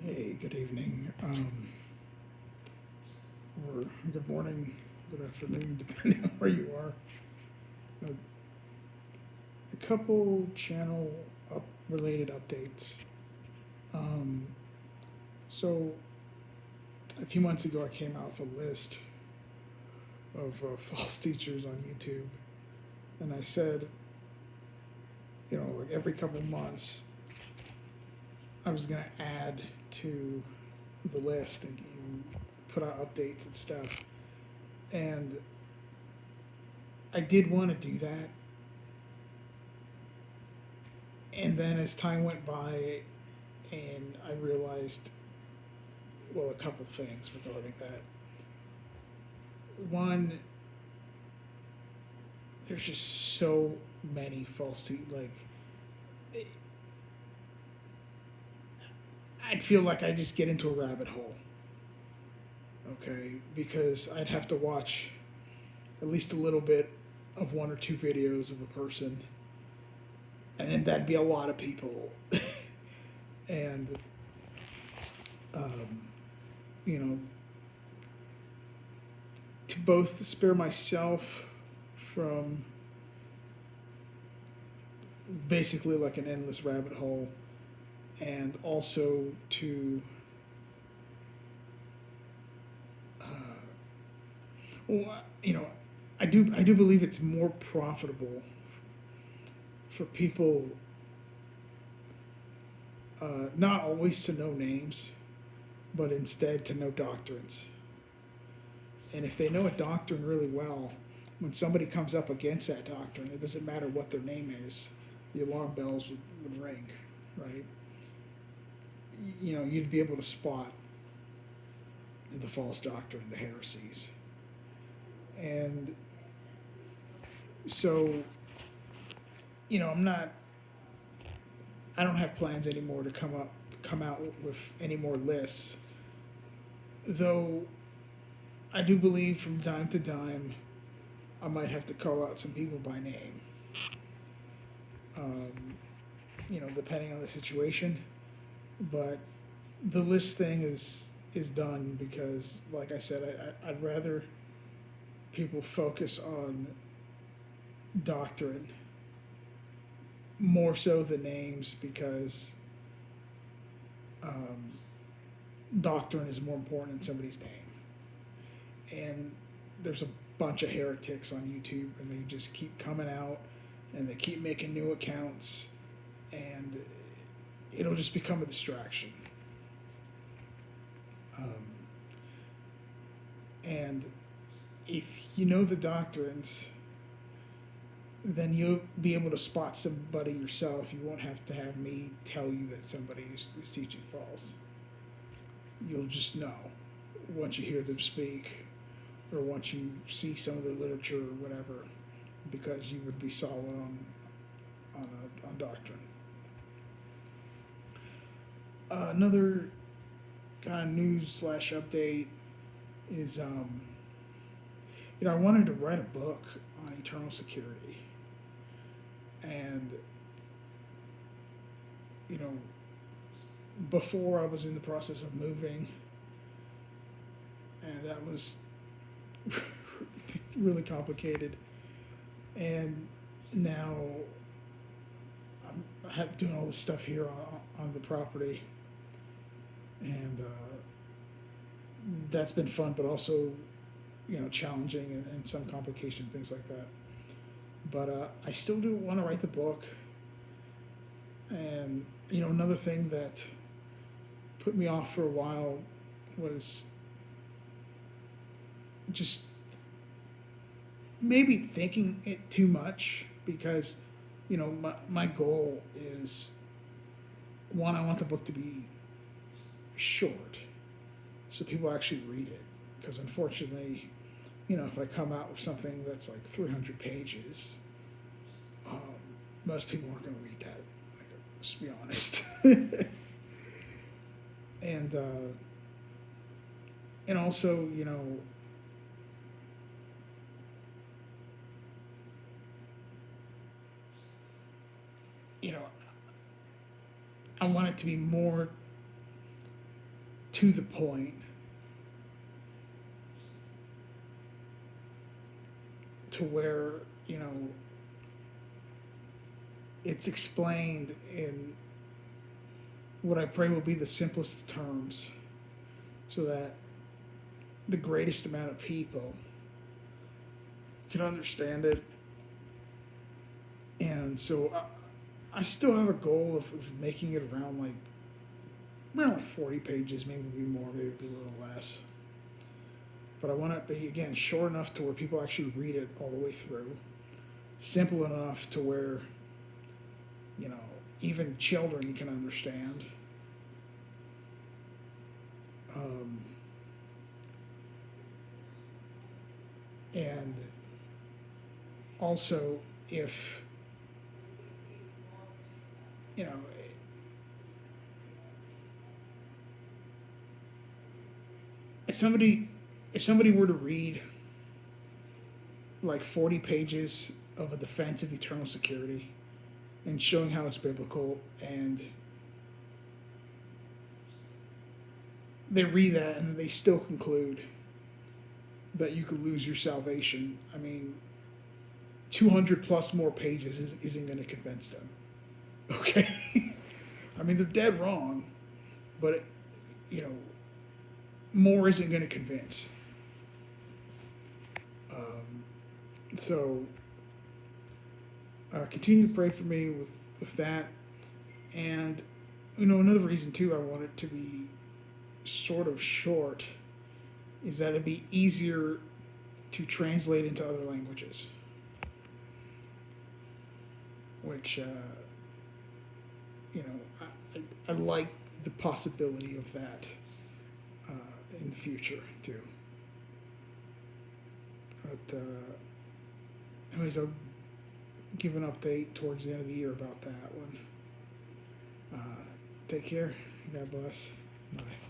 Hey, good evening, or good morning, good afternoon, depending on where you are. A, a couple channel related updates. Um, so, a few months ago, I came out with a list of false teachers on YouTube, and I said, like every couple months, I was going to add to the list and put out updates and stuff. And I did want to do that, and then as time went by, and I realized, well, a couple things regarding that. One, there's just so many I'd feel like I just get into a rabbit hole, okay? Because I'd have to watch at least a little bit of one or two videos of a person, and then that'd be a lot of people. And, um, you know, to both spare myself from basically like an endless rabbit hole, and also to, well, I do believe it's more profitable for people not always to know names, but instead to know doctrines. And if they know a doctrine really well, when somebody comes up against that doctrine, it doesn't matter what their name is, the alarm bells would ring, right? You'd be able to spot the false doctrine, the heresies. And so, I don't have plans anymore to come out with any more lists, though I do believe from time to time I might have to call out some people by name, um, depending on the situation. But the list thing is done because, like I said, I'd rather people focus on doctrine more so than names, because um, doctrine is more important than somebody's name. And there's a bunch of heretics on YouTube, and they just keep coming out, and they keep making new accounts, and it'll just become a distraction. Um, and if you know the doctrines, then you'll be able to spot somebody yourself. You won't have to have me tell you that somebody is teaching false. You'll just know once you hear them speak, or once you see some of their literature or whatever, because you would be solid on doctrine. Another kind of news slash update is, I wanted to write a book on eternal security, and you know, before I was in the process of moving, and that was really complicated. And now I have doing all this stuff here on the property, and that's been fun, but also challenging, and some complication, things like that. But I still do want to write the book. And another thing that put me off for a while was just maybe thinking it too much, because my goal is, one, I want the book to be short so people actually read it, because unfortunately, if I come out with something that's like 300 pages, um, most people aren't going to read that, like, let's be honest. and and also, you know I want it to be more to the point, to where, you know, it's explained in what I pray will be the simplest of terms, so that the greatest amount of people can understand it. And so I still have a goal of making it around like 40 pages, maybe it'll be more, maybe it'll be a little less. But I want it to be, again, short enough to where people actually read it all the way through. Simple enough to where, you know, even children can understand. And also, if, you know, if somebody were to read like 40 pages of a defense of eternal security and showing how it's biblical, and they read that and they still conclude that you could lose your salvation, I mean, 200 plus more pages isn't going to convince them. Okay? I mean, they're dead wrong, but, you know, more isn't going to convince. So, continue to pray for me with that. And, you know, another reason, too, I want it to be sort of short is that it'd be easier to translate into other languages, which, you know, I like the possibility of that in the future, too. But, anyways, I'll give an update towards the end of the year about that one. Take care. God bless. Bye.